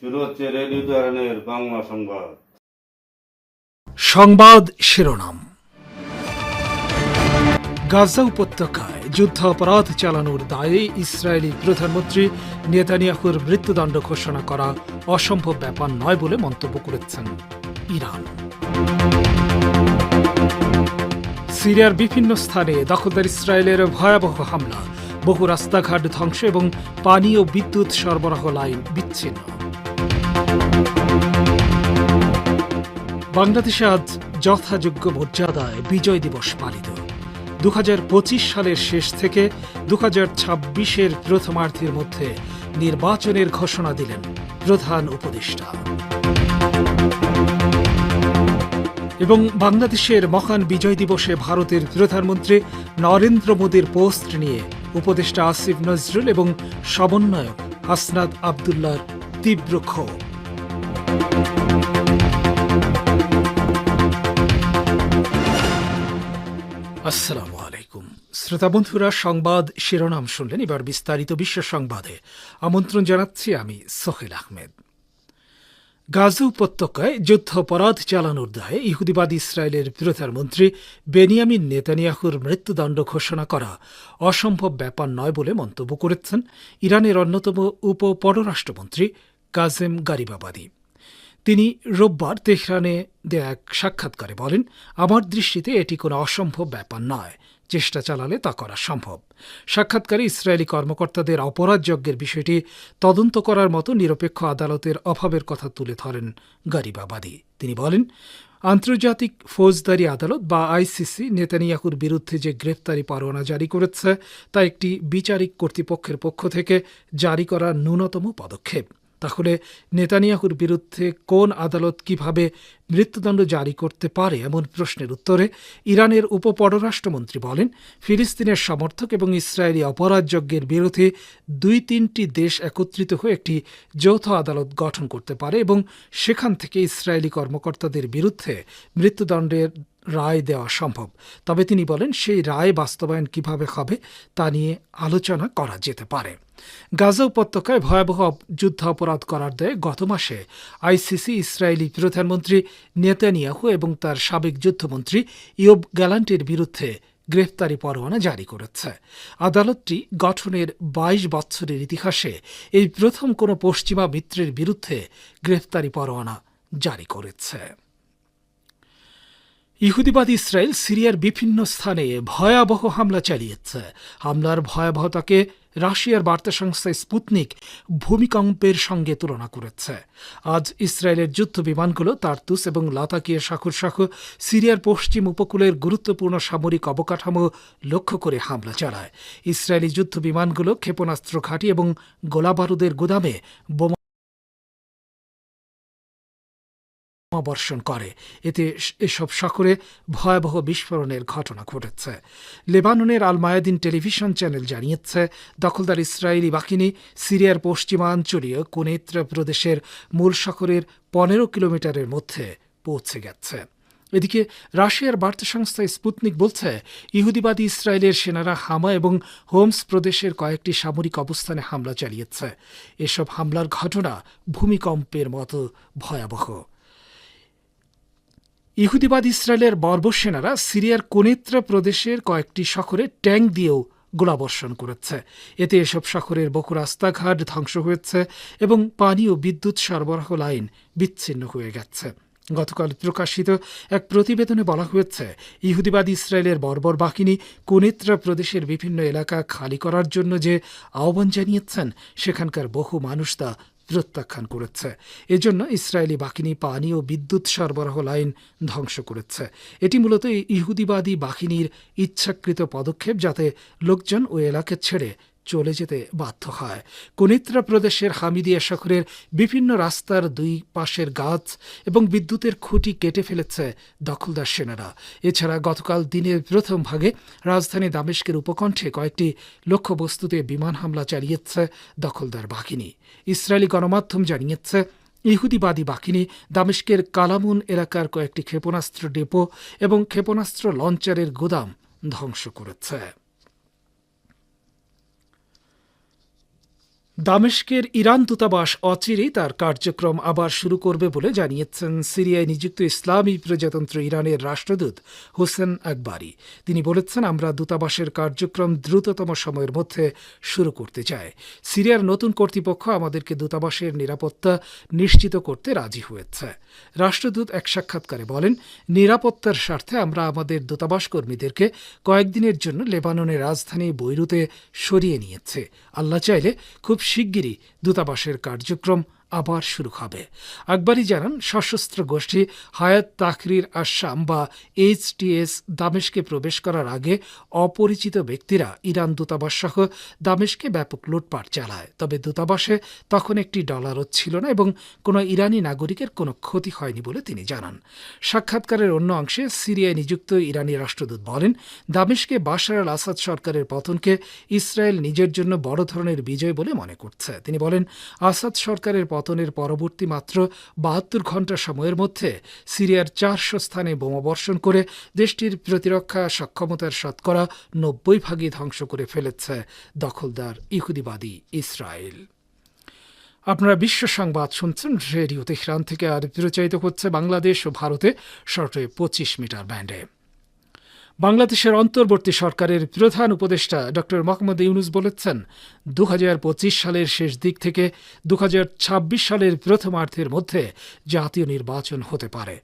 শুরু হচ্ছে রেডিও তেহরানের বাংলা সংবাদ। সংবাদ শিরোনাম। গাজা উপত্যকায় যুদ্ধাপরাধ চালানোর দায়ে ইসরায়েলি প্রধানমন্ত্রী নেতানিয়াহুর মৃত্যুদণ্ড ঘোষণা করা অসম্ভব ব্যাপার নয় বলে মন্তব্য করেছেন ইরান। সিরিয়ার বিভিন্ন স্থানে দখলদার ইসরায়েলের ভয়াবহ হামলা, বহু রাস্তাঘাট ধ্বংস এবং পানি ও বিদ্যুৎ সরবরাহ লাইন বিচ্ছিন্ন। বাংলাদেশে আজ যথাযোগ্য মর্যাদায় বিজয় দিবস পালিত। 2025 সালের শেষ থেকে 2026-এর প্রথমার্ধের মধ্যে নির্বাচনের ঘোষণা দিলেন প্রধান উপদেষ্টা। এবং বাংলাদেশের মহান বিজয় দিবসে ভারতের প্রধানমন্ত্রী নরেন্দ্র মোদীর পোস্ট নিয়ে উপদেষ্টা আসিফ নজরুল এবং সমন্বয়ক হাসনাত আবদুল্লাহর তীব্র ক্ষোভ। আসসালামু আলাইকুম শ্রোতা বন্ধুরা, সংবাদ শিরোনাম শুনলেন। এবার বিস্তারিত বিশ্ব সংবাদে আমন্ত্রণ জানাচ্ছি আমি সোহেল আহমেদ। গাজা উপত্যকায় যুদ্ধাপরাধ চালানোর দায়ে ইহুদিবাদী ইসরায়েলের প্রধানমন্ত্রী বেনিয়ামিন নেতানিয়াহুর মৃত্যুদণ্ড ঘোষণা করা অসম্ভব ব্যাপার নয় বলে মন্তব্য করেছেন ইরানের অন্যতম উপ পররাষ্ট্রমন্ত্রী কাজেম গারিবাবাদি। তিনি রোববার তেহরানে দেয়া এক সাক্ষাৎকারে বলেন, আমার দৃষ্টিতে এটি কোনো অসম্ভব ব্যাপার নয়, চেষ্টা চালালে তা করা সম্ভব। সাক্ষাৎকারে ইসরায়েলি কর্মকর্তাদের অপরাধযজ্ঞের বিষয়টি তদন্ত করার মতো নিরপেক্ষ আদালতের অভাবের কথা তুলে ধরেন গারিবাবাদি। তিনি বলেন, আন্তর্জাতিক ফৌজদারি আদালত বা আইসিসি নেতানিয়াহুর বিরুদ্ধে যে গ্রেফতারি পরোয়ানা জারি করেছে তা একটি বিচারিক কর্তৃপক্ষের পক্ষ থেকে জারি করা ন্যূনতম পদক্ষেপ। তাহলে নেতানিয়াহুর বিরুদ্ধে কোন আদালত কিভাবে মৃত্যুদণ্ড জারি করতে পারে এমন প্রশ্নের উত্তরে ইরানের উপ পররাষ্ট্রমন্ত্রী বলেন, ফিলিস্তিনের সমর্থক এবং ইসরায়েলি অপরাধযজ্ঞের বিরুদ্ধে 2-3টি দেশ একত্রিত হয়ে একটি যৌথ আদালত গঠন করতে পারে এবং সেখান থেকে ইসরায়েলি কর্মকর্তাদের বিরুদ্ধে মৃত্যুদণ্ডের রায় দেওয়া সম্ভব। তবে তিনি বলেন, সেই রায় বাস্তবায়ন কিভাবে হবে তা নিয়ে আলোচনা করা যেতে পারে। গাজা উপত্যকায় ভয়াবহ যুদ্ধাপরাধ করার দায়ে গত মাসে আইসিসি ইসরায়েলি প্রধানমন্ত্রী নেতানিয়াহু এবং তার সাবেক যুদ্ধমন্ত্রী ইয়োব গ্যালান্টের বিরুদ্ধে গ্রেফতারি পরোয়ানা জারি করেছে। আদালতটি গঠনের 22 বছরের ইতিহাসে এই প্রথম কোনো পশ্চিমা মিত্রের বিরুদ্ধে গ্রেফতারি পরোয়ানা জারি করেছে। ইহুদিবাদী ইসরায়েল সিরিয়ার বিভিন্ন স্থানে ভয়াবহ হামলা চালিয়েছে। হামলার ভয়াবহতাকে রাশিয়ার বার্তা সংস্থা স্পুতনিক ভূমিকম্পের সঙ্গে তুলনা করেছে। আজ ইসরায়েলের যুদ্ধ বিমানগুলো তার্তুস এবং লাতাকিয়া সাগর সহ সিরিয়ার পশ্চিম উপকূলের গুরুত্বপূর্ণ সামরিক অবকাঠামো লক্ষ্য করে হামলা চালায়। ইসরায়েলি যুদ্ধ বিমানগুলো ক্ষেপণাস্ত্র ঘাঁটি এবং গোলাবারুদের গুদামে বোমা বর্ষণ করে। এতে এসব শহরে ভয়াবহ বিস্ফোরণের ঘটনা ঘটেছে। লেবাননের আল মায়াদিন টেলিভিশন চ্যানেল জানিয়েছে, দখলদার ইসরায়েলি বাহিনী সিরিয়ার পশ্চিমাঞ্চলীয় কুনেত্রা প্রদেশের মূল শহরের 15 কিলোমিটারের মধ্যে পৌঁছে গেছে। এদিকে রাশিয়ার বার্তা সংস্থা স্পুতনিক বলছে, ইহুদিবাদী ইসরায়েলের সেনারা হামা এবং হোমস প্রদেশের কয়েকটি সামরিক অবস্থানে হামলা চালিয়েছে। এসব হামলার ঘটনা ভূমিকম্পের মতো ভয়াবহ। ইহুদিবাদী ইসরায়েলের বর্বর সেনারা সিরিয়ার কুনেত্রা প্রদেশের কয়েকটি শহরে ট্যাঙ্ক দিয়েও গোলাবর্ষণ করেছে। এতে এসব শহরের বহু রাস্তাঘাট ধ্বংস হয়েছে এবং পানি ও বিদ্যুৎ সরবরাহ লাইন বিচ্ছিন্ন হয়ে গেছে। গতকাল প্রকাশিত এক প্রতিবেদনে বলা হয়েছে, ইহুদিবাদী ইসরায়েলের বর্বর বাহিনী কুনেত্রা প্রদেশের বিভিন্ন এলাকা খালি করার জন্য যে আহ্বান জানিয়েছেন, সেখানকার বহু মানুষ তা প্রত্যাখ্যান করেছে। এজন্য ইসরায়েলি বাহিনী পানি ও বিদ্যুৎ সরবরাহ লাইন ধ্বংস করেছে। এটি মূলত ইহুদিবাদী বাহিনীর ইচ্ছাকৃত পদক্ষেপ, যাতে লোকজন ওই এলাকা ছেড়ে চলে যেতে বাধ্য হয়। কুনেত্রা প্রদেশের হামিদিয়া শহরের বিভিন্ন রাস্তার 2 পাশের গাছ এবং বিদ্যুতের খুঁটি কেটে ফেলেছে দখলদার সেনারা। এছাড়া গতকাল দিনের প্রথম ভাগে রাজধানী দামেস্কের উপকণ্ঠে কয়েকটি লক্ষ্যবস্তুতে বিমান হামলা চালিয়েছে দখলদার বাহিনী। ইসরায়েলি গণমাধ্যম জানিয়েছে, ইহুদিবাদী বাহিনী দামেস্কের কালামুন এলাকার কয়েকটি ক্ষেপণাস্ত্র ডেপো এবং ক্ষেপণাস্ত্র লঞ্চারের গুদাম ধ্বংস করেছে। দামেস্কের ইরান দূতাবাস অচিরেই তার কার্যক্রম আবার শুরু করবে বলে জানিয়েছেন সিরিয়ায় নিযুক্ত ইসলামী প্রজাতন্ত্র ইরানের রাষ্ট্রদূত হোসেন আকবরী। তিনি বলেছেন, আমরা দূতাবাসের কার্যক্রম দ্রুততম সময়ের মধ্যে শুরু করতে চাই। সিরিয়ার নতুন কর্তৃপক্ষ আমাদেরকে দূতাবাসের নিরাপত্তা নিশ্চিত করতে রাজি হয়েছে। রাষ্ট্রদূত এক সাক্ষাৎকারে বলেন, নিরাপত্তার স্বার্থে আমরা আমাদের দূতাবাস কর্মীদেরকে কয়েকদিনের জন্য লেবাননের রাজধানী বৈরুতে সরিয়ে নিয়েছে। আল্লাহ চাইলে খুব শিগগিরই দূতাবাসের কার্যক্রম আবার শুরু হবে। আকবরী জানান, সশস্ত্র গোষ্ঠী হায়াত তাহরির আশ-শাম বা HTS দামেস্কে প্রবেশ করার আগে অপরিচিত ব্যক্তিরা ইরান দূতাবাস সহ দামেস্কে ব্যাপক লুটপাট চালায়। তবে দূতাবাসে তখন $1 ছিল না এবং কোনো ইরানি নাগরিকের কোনো ক্ষতি হয়নি বলে তিনি জানান। সাক্ষাৎকারের অন্য অংশে সিরিয়ায় নিযুক্ত ইরানি রাষ্ট্রদূত বলেন, দামেস্কে বাশার আল আসাদ সরকারের পতনকে ইসরায়েল নিজের জন্য বড় ধরনের বিজয় বলে মনে করছে। তিনি বলেন, আসাদ সরকারের পতনের পরবর্তী মাত্র 72 ঘণ্টা সময়ের মধ্যে সিরিয়ার 400 স্থানে বোমাবর্ষণ করে দেশটির প্রতিরক্ষা সক্ষমতার শতকরা 90% ধ্বংস করে ফেলেছে দখলদার ইহুদিবাদী ইসরায়েল। আপনারা বিশ্ব সংবাদ শুনছেন রেডিও তেহরান থেকে, আর প্রচারিত হচ্ছে বাংলাদেশ ও ভারতে শর্টে 25 মিটার ব্যান্ডে। বাংলাদেশের অন্তর্বর্তী সরকারের প্রধান উপদেষ্টা ড মোহাম্মদ ইউনূস বলেছেন, 2025 সালের শেষ দিক থেকে 2026 সালের প্রথমার্ধের মধ্যে জাতীয় নির্বাচন হতে পারে।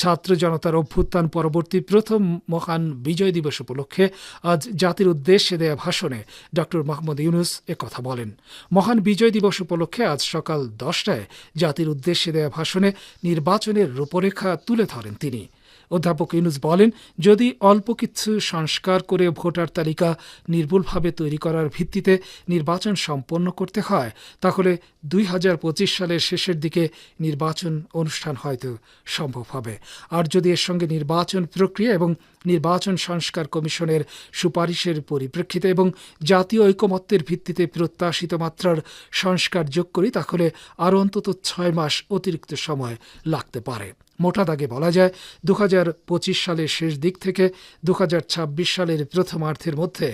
ছাত্র জনতার অভ্যুত্থান পরবর্তী প্রথম মহান বিজয় দিবস উপলক্ষে আজ জাতির উদ্দেশ্যে দেয়া ভাষণে ড মোহাম্মদ ইউনূস একথা বলেন। মহান বিজয় দিবস উপলক্ষে আজ সকাল 10টায় জাতির উদ্দেশ্যে দেয়া ভাষণে নির্বাচনের রূপরেখা তুলে ধরেন তিনি। অধ্যাপক ইউনূস বলেন, যদি অল্প কিছু সংস্কার করে ভোটার তালিকা নির্ভুলভাবে তৈরি করার ভিত্তিতে নির্বাচন সম্পন্ন করতে হয়, তাহলে 2025 সালের শেষের দিকে নির্বাচন অনুষ্ঠান হয়তো সম্ভব হবে। আর যদি এর সঙ্গে নির্বাচন প্রক্রিয়া এবং নির্বাচন সংস্কার কমিশনের সুপারিশের পরিপ্রেক্ষিতে এবং জাতীয় ঐকমত্যের ভিত্তিতে প্রত্যাশিত মাত্রার সংস্কার যোগ করি, তাহলে আরও অন্তত 6 মাস অতিরিক্ত সময় লাগতে পারে। মোটা দাগে বলা যায়, 2025 সালের শেষ দিক থেকে 2026 সালের প্রথমার্ধের মধ্যে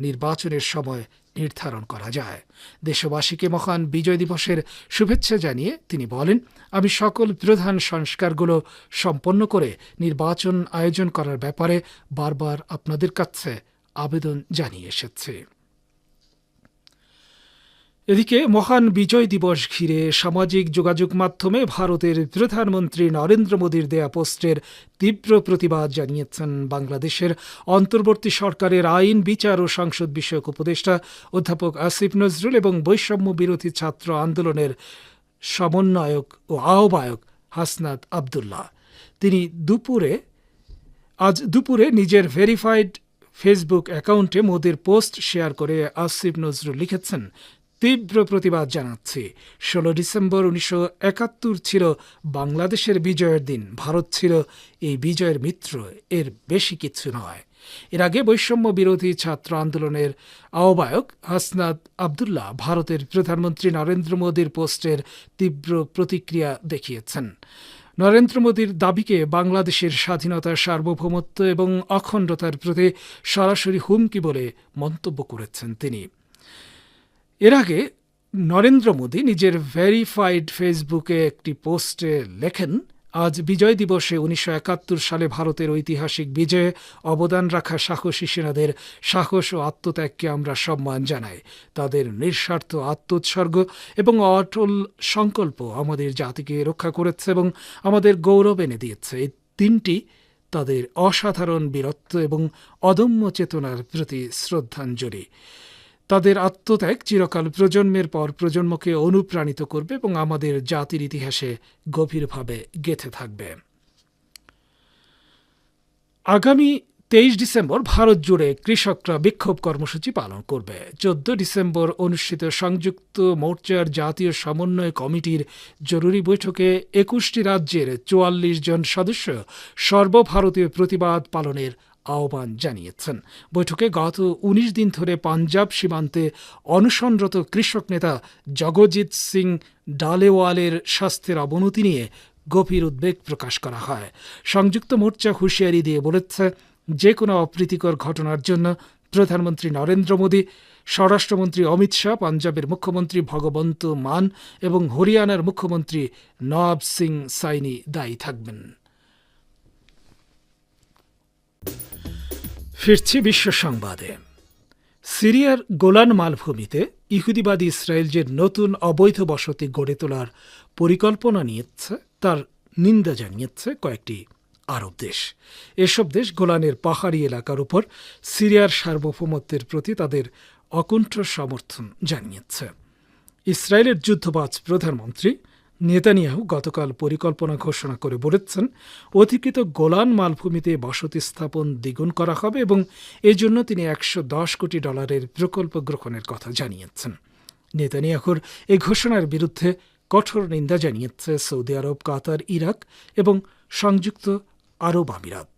নির্বাচনের সময় নির্ধারণ করা যায়। দেশবাসীকে মহান বিজয় দিবসের শুভেচ্ছা জানিয়ে তিনি বলেন, আমি সকল প্রধান সংস্কারগুলো সম্পন্ন করে নির্বাচন আয়োজন করার ব্যাপারে বারবার আপনাদের কাছে আবেদন জানিয়ে এসেছি। এদিকে মহান বিজয় দিবস ঘিরে সামাজিক যোগাযোগ মাধ্যমে ভারতের প্রধানমন্ত্রী নরেন্দ্র মোদীর দেয়া পোস্টের তীব্র প্রতিবাদ জানিয়েছেন বাংলাদেশের অন্তর্বর্তী সরকারের আইন, বিচার ও সংসদ বিষয়ক উপদেষ্টা অধ্যাপক আসিফ নজরুল এবং বৈষম্য বিরোধী ছাত্র আন্দোলনের সমন্বয়ক ও আহ্বায়ক হাসনাত আবদুল্লাহ। তিনি আজ দুপুরে নিজের ভেরিফাইড ফেসবুক অ্যাকাউন্টে মোদীর পোস্ট শেয়ার করে আসিফ নজরুল লিখেছেন, তীব্র প্রতিবাদ জানাচ্ছি। 16 ডিসেম্বর 1971 ছিল বাংলাদেশের বিজয়ের দিন। ভারত ছিল এই বিজয়ের মিত্র, এর বেশি কিছু নয়। এর আগে বৈষম্য বিরোধী ছাত্র আন্দোলনের আহ্বায়ক হাসনাত আবদুল্লাহ ভারতের প্রধানমন্ত্রী নরেন্দ্র মোদীর পোস্টের তীব্র প্রতিক্রিয়া দেখিয়েছেন। নরেন্দ্র মোদীর দাবিকে বাংলাদেশের স্বাধীনতা, সার্বভৌমত্ব এবং অখণ্ডতার প্রতি সরাসরি হুমকি বলে মন্তব্য করেছেন তিনি। এর আগে নরেন্দ্র মোদী নিজের ভেরিফাইড ফেসবুকে একটি পোস্টে লেখেন, আজ বিজয় দিবসে 1971 সালে ভারতের ঐতিহাসিক বিজয়ে অবদান রাখা সাহসী সেনাদের সাহস ও আত্মত্যাগকে আমরা সম্মান জানাই। তাদের নিঃস্বার্থ আত্মোৎসর্গ এবং অটল সংকল্প আমাদের জাতিকে রক্ষা করেছে এবং আমাদের গৌরব এনে দিয়েছে। এই দিনটি তাদের অসাধারণ বীরত্ব এবং অদম্য চেতনার প্রতি শ্রদ্ধাঞ্জলি। তাদের আত্মত্যাগ চিরকাল প্রজন্মের পর প্রজন্মকে অনুপ্রাণিত করবে এবং আমাদের জাতির ইতিহাসে গভীরভাবে গেঁথে থাকবে। আগামী 23 ডিসেম্বর ভারত জুড়ে কৃষকরা বিক্ষোভ কর্মসূচি পালন করবে। 14 ডিসেম্বর অনুষ্ঠিত সংযুক্ত মোর্চার জাতীয় সমন্বয় কমিটির জরুরি বৈঠকে 21টি রাজ্যের 44 জন সদস্য সর্বভারতীয় প্রতিবাদ পালনের আহ্বান জানিয়েছেন। বৈঠকে গত 19 দিন ধরে পাঞ্জাব সীমান্তে অনশনরত কৃষক নেতা জগজিৎ সিং ডালেওয়ালের স্বাস্থ্যের অবনতি নিয়ে গভীর উদ্বেগ প্রকাশ করা হয়। সংযুক্ত মোর্চা হুঁশিয়ারি দিয়ে বলেছে, যে কোনো অপ্রীতিকর ঘটনার জন্য প্রধানমন্ত্রী নরেন্দ্র মোদী স্বরাষ্ট্রমন্ত্রী অমিত শাহ, পাঞ্জাবের মুখ্যমন্ত্রী ভগবন্ত মান এবং হরিয়ানার মুখ্যমন্ত্রী নওয়াব সিং সাইনি দায়ী থাকবেন। ফিরছি বিশ্ব সংবাদে। সিরিয়ার গোলান মালভূমিতে ইহুদিবাদী ইসরায়েল যে নতুন অবৈধ বসতি গড়ে তোলার পরিকল্পনা নিয়েছে তার নিন্দা জানিয়েছে কয়েকটি আরব দেশ। এসব দেশ গোলানের পাহাড়ি এলাকার উপর সিরিয়ার সার্বভৌমত্বের প্রতি তাদের অকুণ্ঠ সমর্থন জানিয়েছে। ইসরায়েলের যুদ্ধবাজ প্রধানমন্ত্রী নেতানিয়াহু গতকাল পরিকল্পনা ঘোষণা করে বলেছেন, অধিকৃত গোলান মালভূমিতে বসতি স্থাপন দ্বিগুণ করা হবে এবং এজন্য তিনি $110 কোটি প্রকল্প গ্রহণের কথা জানিয়েছেন। নেতানিয়াহুর এই ঘোষণার বিরুদ্ধে কঠোর নিন্দা জানিয়েছে সৌদি আরব, কাতার, ইরাক এবং সংযুক্ত আরব আমিরাত।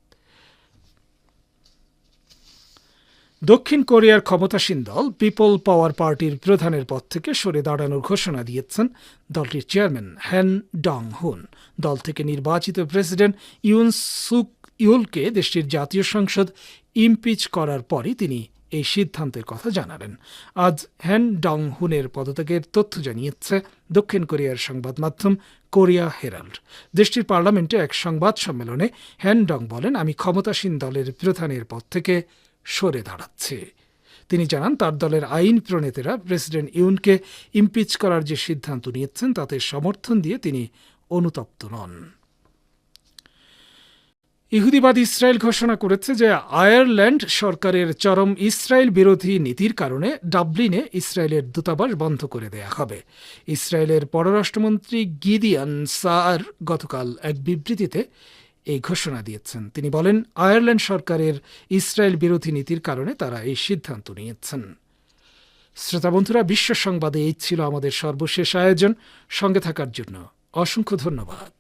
দক্ষিণ কোরিয়ার ক্ষমতাসীন দল পিপল পাওয়ার পার্টির প্রধানের পদ থেকে সরে দাঁড়ানোর ঘোষণা দিয়েছেন দলটির চেয়ারম্যান হ্যান ডং হুন। দল থেকে নির্বাচিত প্রেসিডেন্ট ইউন সুক ইউলকে দেশটির জাতীয় সংসদ ইমপিচ করার পরই তিনি এই সিদ্ধান্তের কথা জানালেন। আজ হ্যান ডং হুনের পদত্যাগের তথ্য জানিয়েছে দক্ষিণ কোরিয়ার সংবাদ মাধ্যম কোরিয়া হেরাল্ড। দেশটির পার্লামেন্টে এক সংবাদ সম্মেলনে হ্যান ডং বলেন, আমি ক্ষমতাসীন দলের প্রধানের পদ থেকে সরে দাঁড়াচ্ছে। তিনি জানান, তার দলের আইন প্রণেতারা প্রেসিডেন্ট ইউনকে ইমপিচ করার যে সিদ্ধান্ত নিয়েছেন তাতে সমর্থন দিয়ে তিনি অনুতপ্ত নন। ইহুদিবাদী ইসরায়েল ঘোষণা করেছে যে আয়ারল্যান্ড সরকারের চরম ইসরায়েল বিরোধী নীতির কারণে ডাবলিনে ইসরায়েলের দূতাবাস বন্ধ করে দেয়া হবে। ইসরায়েলের পররাষ্ট্রমন্ত্রী গিদিয়ন সাআর গতকাল এক বিবৃতিতে এই ঘোষণা দিয়েছেন। তিনি বলেন, আয়ারল্যান্ড সরকারের ইসরায়েল বিরোধী নীতির কারণে তারা এই সিদ্ধান্ত নিয়েছেন। শ্রোতা বন্ধুরা, বিশ্ব সংবাদে এই ছিল আমাদের সর্বশেষ আয়োজন। সঙ্গে থাকার জন্য অসংখ্য ধন্যবাদ।